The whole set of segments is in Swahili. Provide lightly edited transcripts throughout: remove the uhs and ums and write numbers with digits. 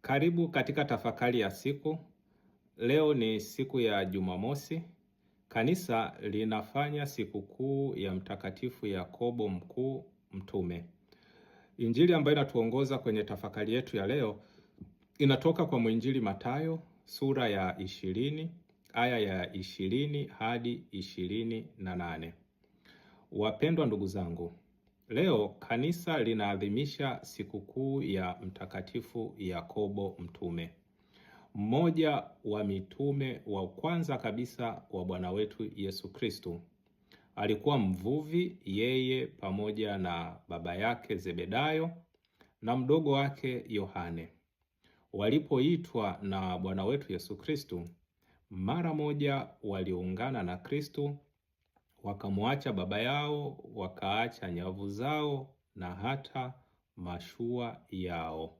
Karibu katika tafakari ya siku. Leo ni siku ya Jumamosi. Kanisa linafanya sikukuu ya Mtakatifu Yakobo Mkuu Mtume. Injili ambayo inatuongoza kwenye tafakari yetu ya leo inatoka kwa mwinjili Mathayo sura ya 20 aya ya 20 hadi 28. Wapendwa ndugu zangu, leo kanisa linaadhimisha sikukuu ya Mtakatifu Yakobo Mtume, mmoja wa mitume wa kwanza kabisa wa Bwana wetu Yesu Kristo. Alikuwa mvuvi, yeye pamoja na baba yake Zebedayo na mdogo wake Yohane. Walipoitwa na Bwana wetu Yesu Kristo, mara moja waliungana na Kristo, wakamwacha baba yao, wakaacha nyavu zao na hata mashua yao.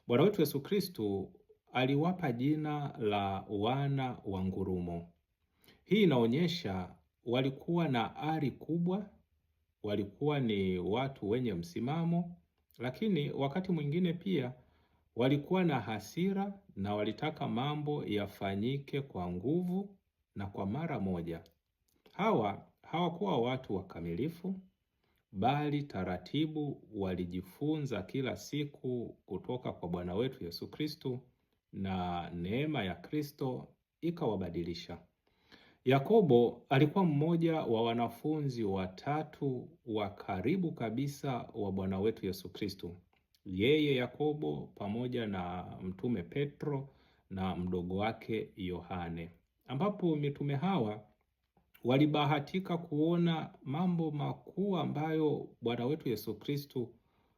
Bwana wetu Yesu Kristo aliwapa jina la wana wa ngurumo. Hii inaonyesha walikuwa na ari kubwa, walikuwa ni watu wenye msimamo, lakini wakati mwingine pia walikuwa na hasira na walitaka mambo yafanyike kwa nguvu na kwa mara moja. Hawakuwa watu wakamilifu, bali taratibu walijifunza kila siku kutoka kwa Bwana wetu Yesu Kristo, na neema ya Kristo ikawabadilisha. Yakobo alikuwa mmoja wa wanafunzi watatu wa karibu kabisa wa Bwana wetu Yesu Kristo. Yeye Yakobo pamoja na mtume Petro na mdogo wake Yohane, ambapo mitume hawa walibahatika kuona mambo makuu ambayo Bwana wetu Yesu Kristo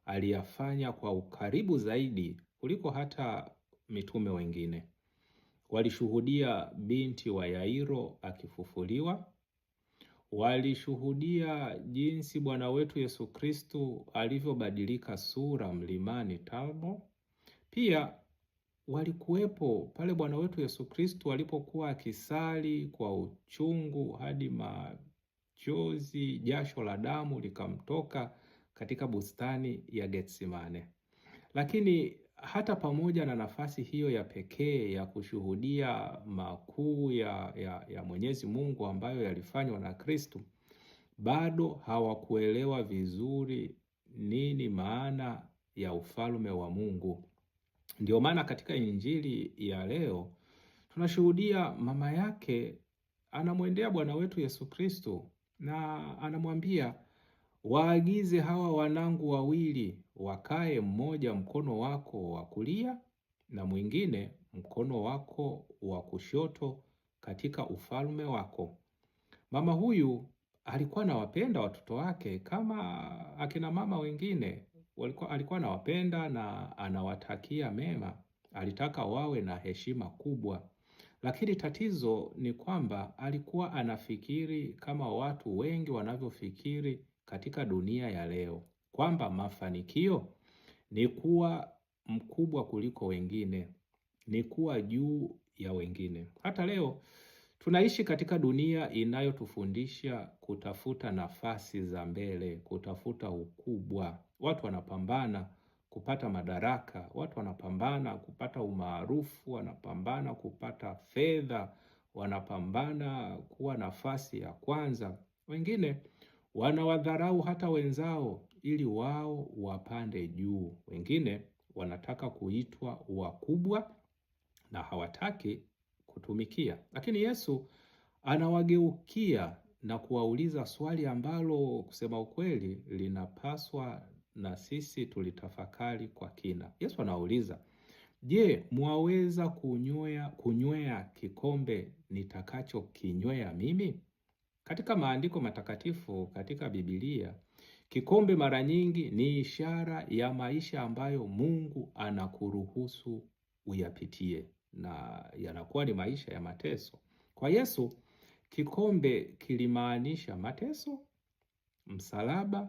aliyafanya kwa ukaribu zaidi kuliko hata mitume wengine. Walishuhudia binti wa Yairo akifufuliwa. Walishuhudia jinsi Bwana wetu Yesu Kristo alivyobadilika sura mlimani Tabor. Pia walikuwepo pale Bwana wetu Yesu Kristo alipokuwa akisali kwa uchungu hadi machozi, jasho la damu likamtoka katika bustani ya Getsemane. Lakini hata pamoja na nafasi hiyo ya pekee ya kushuhudia makuu ya Mwenyezi Mungu ambayo yalifanywa na Kristo, bado hawakuelewa vizuri nini maana ya ufalme wa Mungu. Ndio maana katika Injili ya leo tunashuhudia mama yake anamwendea Bwana wetu Yesu Kristo na anamwambia, waagize hawa wanangu wawili wakae, mmoja mkono wako wa kulia na mwingine mkono wako wa kushoto katika ufalme wako. Mama huyu alikuwa anawapenda watoto wake kama akina mama wengine. Alikuwa anawapenda na anawatakia mema. Alitaka wawe na heshima kubwa. Lakini tatizo ni kwamba alikuwa anafikiri kama watu wengi wanavyofikiri katika dunia ya leo, kwamba mafanikio ni kuwa mkubwa kuliko wengine, ni kuwa juu ya wengine. Hata leo tunaishi katika dunia inayotufundisha kutafuta nafasi za mbele, kutafuta ukubwa. Watu wanapambana kupata madaraka, watu wanapambana kupata umaarufu, wanapambana kupata fedha, wanapambana kuwa nafasi ya kwanza. Wengine wanawadharau hata wenzao ili wao wapande juu. Wengine wanataka kuitwa wakubwa na hawataki kutumikia. Lakini Yesu anawageukia na kuwauliza swali ambalo kusema ukweli linapaswa na sisi tulitafakari kwa kina. Yesu anauliza, je, mwaweza kunywea kikombe nitakacho kinywea mimi? Katika maandiko matakatifu, katika Biblia, kikombe mara nyingi ni ishara ya maisha ambayo Mungu anakuruhusu uyapitie, na yanakuwa ni maisha ya mateso. Kwa Yesu, kikombe kilimaanisha mateso, msalaba,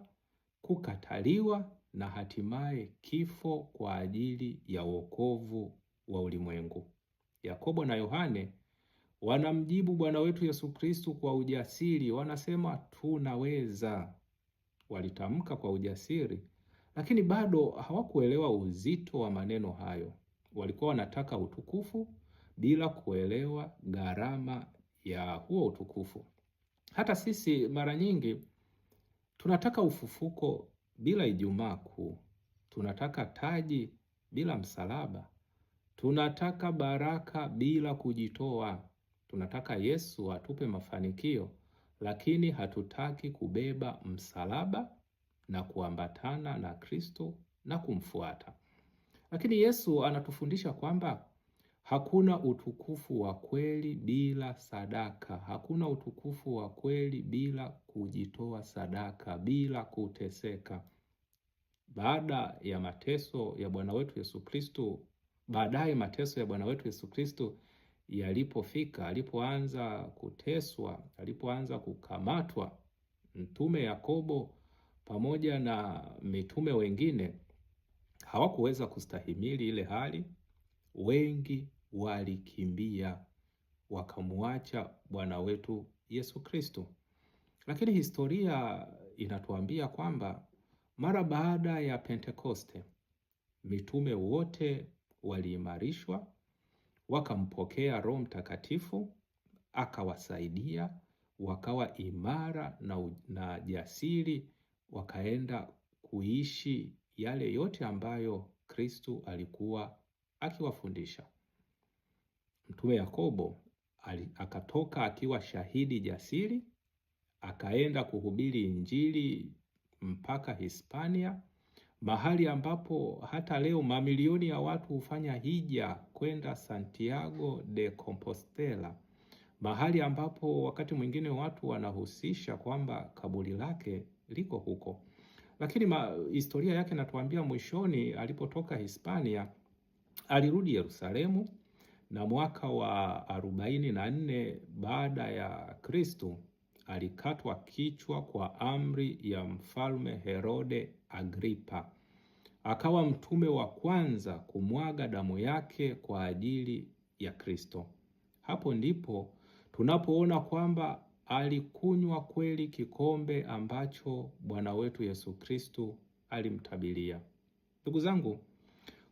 kukataliwa na hatimaye kifo kwa ajili ya wokovu wa ulimwengu. Yakobo na Yohane wanamjibu Bwana wetu Yesu Kristo kwa ujasiri, wanasema tunaweza. Walitamka kwa ujasiri, lakini bado hawakuelewa uzito wa maneno hayo. Walikuwa wanataka utukufu bila kuelewa gharama ya huo utukufu. Hata sisi mara nyingi tunataka ufufuko bila Ijumaa Kuu. Tunataka taji bila msalaba. Tunataka baraka bila kujitoa. Tunataka Yesu atupe mafanikio, lakini hatutaki kubeba msalaba na kuambatana na Kristo na kumfuata. Lakini Yesu anatufundisha kwamba hakuna utukufu wa kweli bila sadaka. Hakuna utukufu wa kweli bila kujitoa sadaka, bila kuteseka. Baada ya mateso ya Bwana wetu Yesu Kristo, baadaye mateso ya Bwana wetu Yesu Kristo yalipofika, alipoanza kuteswa, alipoanza kukamatwa, Mtume Yakobo pamoja na mitume wengine hawakuweza kustahimili ile hali. Wengi walikimbia wakamuacha Bwana wetu Yesu Kristo. Lakini historia inatuambia kwamba mara baada ya Pentekoste, mitume wote waliimarishwa, wakampokea Roho Mtakatifu, akawasaidia, wakawa imara na jasiri, wakaenda kuishi yale yote ambayo Kristo alikuwa akiwafundisha. Mtume Yakobo akatoka akiwa shahidi jasiri, akaenda kuhubiri Injili mpaka Hispania, mahali ambapo hata leo mamilioni ya watu hufanya hija kwenda Santiago de Compostela, mahali ambapo wakati mwingine watu wanahusisha kwamba kaburi lake liko huko. Lakini historia yake natuambia mwishoni, alipotoka Hispania alirudi Yerusalemu, na mwaka wa 44 baada ya Kristo alikatwa kichwa kwa amri ya Mfalme Herode Agripa. Akawa mtume wa kwanza kumwaga damu yake kwa ajili ya Kristo. Hapo ndipo tunapoona kwamba alikunywa kweli kikombe ambacho Bwana wetu Yesu Kristo alimtabiria. Ndugu zangu,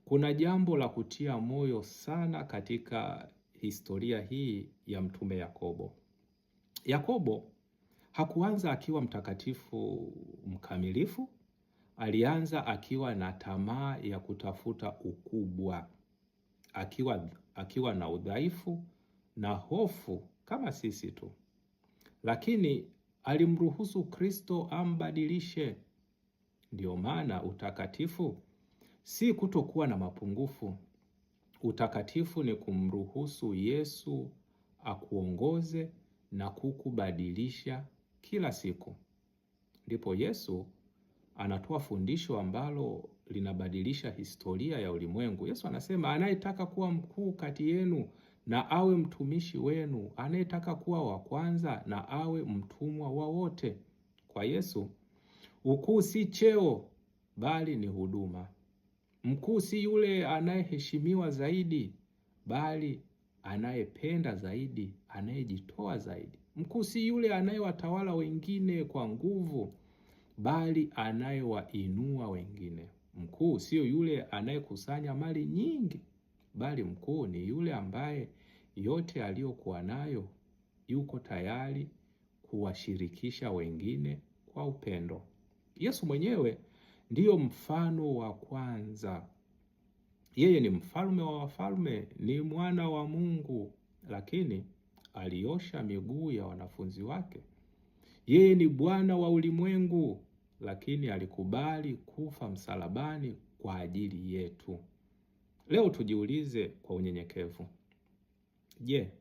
kuna jambo la kutia moyo sana katika historia hii ya mtume Yakobo. Yakobo hakuanza akiwa mtakatifu mkamilifu. Alianza akiwa na tamaa ya kutafuta ukubwa, akiwa na udhaifu na hofu kama sisi tu. Lakini alimruhusu Kristo ambadilishe. Ndio maana utakatifu si kutokuwa na mapungufu. Utakatifu ni kumruhusu Yesu akuongoze na kukubadilisha kila siku. Ndipo Yesu anatoa fundisho ambalo linabadilisha historia ya ulimwengu. Yesu anasema, anayetaka kuwa mkuu kati yenu na awe mtumishi wenu, anayetaka kuwa wa kwanza na awe mtumwa wa wote. Kwa Yesu, ukuu si cheo bali ni huduma. Mkuu si yule anayeheshimiwa zaidi, bali anayependa zaidi, anayejitoa zaidi. Mkuu si yule anayewatawala wengine kwa nguvu, bali anayewainua wengine. Mkuu sio yule anayekusanya mali nyingi, bali mkuu ni yule ambaye yote aliyokuwa nayo yuko tayari kuwashirikisha wengine kwa upendo. Yesu mwenyewe ndiyo mfano wa kwanza. Yeye ni mfalme wa wafalme, ni mwana wa Mungu, lakini aliosha miguu ya wanafunzi wake. Yeye ni Bwana wa ulimwengu, lakini alikubali kufa msalabani kwa ajili yetu. Leo tujiulize kwa unyenyekevu. Je,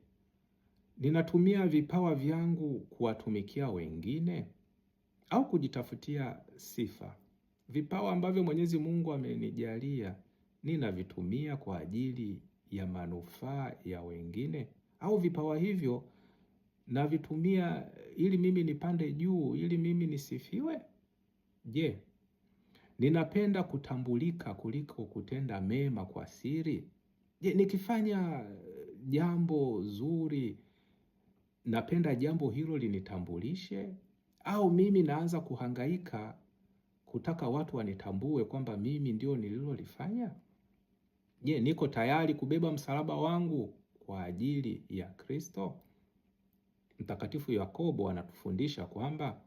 ninatumia vipawa vyangu kuwatumikia wengine au kujitafutia sifa? Vipawa ambavyo Mwenyezi Mungu amenijalia, ninavitumia kwa ajili ya manufaa ya wengine, au vipawa hivyo navitumia ili mimi nipande juu, ili mimi nisifiwe? Je, ninapenda kutambulika kuliko kutenda mema kwa siri? Je, nikifanya jambo zuri napenda jambo hilo linitambulishe, au mimi naanza kuhangaika kutaka watu wanitambue kwamba mimi ndio nililolifanya? Je, niko tayari kubeba msalaba wangu kwa ajili ya Kristo? Mtakatifu Yakobo anatufundisha kwamba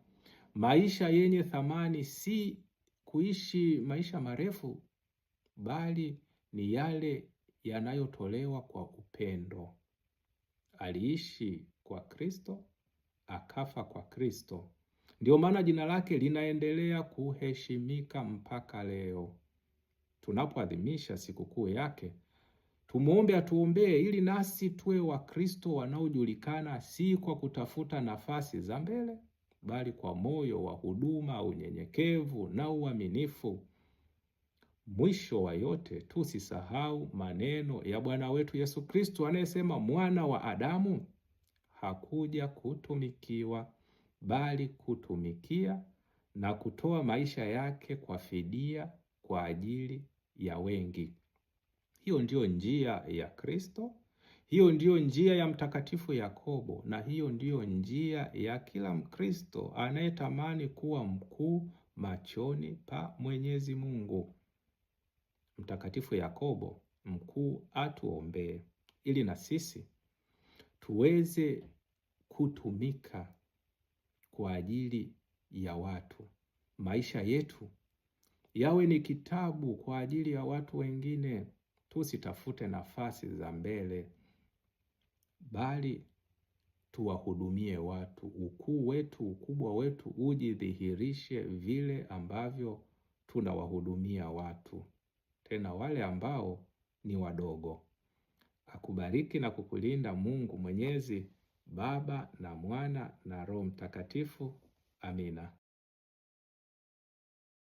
maisha yenye thamani si kuishi maisha marefu, bali ni yale yanayotolewa kwa upendo. Aliishi kwa Kristo, akafa kwa Kristo. Ndio maana jina lake linaendelea kuheshimika mpaka leo. Tunapoadhimisha sikukuu yake, tumuombe atuombee ili nasi tuwe Wakristo wanaojulikana si kwa kutafuta nafasi za mbele, bali kwa moyo wa huduma, unyenyekevu na uaminifu. Mwisho wa yote, tusisahau maneno ya Bwana wetu Yesu Kristo anayesema mwana wa Adamu hakuja kutumikiwa, bali kutumikia na kutoa maisha yake kwa fidia kwa ajili ya wengi. Hiyo ndio njia ya Kristo, hiyo ndio njia ya Mtakatifu Yakobo, na hiyo ndio njia ya kila Mkristo anayetamani kuwa mkuu machoni pa Mwenyezi Mungu. Mtakatifu Yakobo mkuu atuombee ili na sisi tuweze kutumika kwa ajili ya watu. Maisha yetu yawe ni kitabu kwa ajili ya watu wengine. Tusitafute nafasi za mbele, bali tuwahudumie watu. Ukuu wetu, ukubwa wetu ujidhihirishe vile ambavyo tunawahudumia watu, tena wale ambao ni wadogo. Akubariki na kukulinda Mungu Mwenyezi, Baba na Mwana na Roho Mtakatifu. Amina.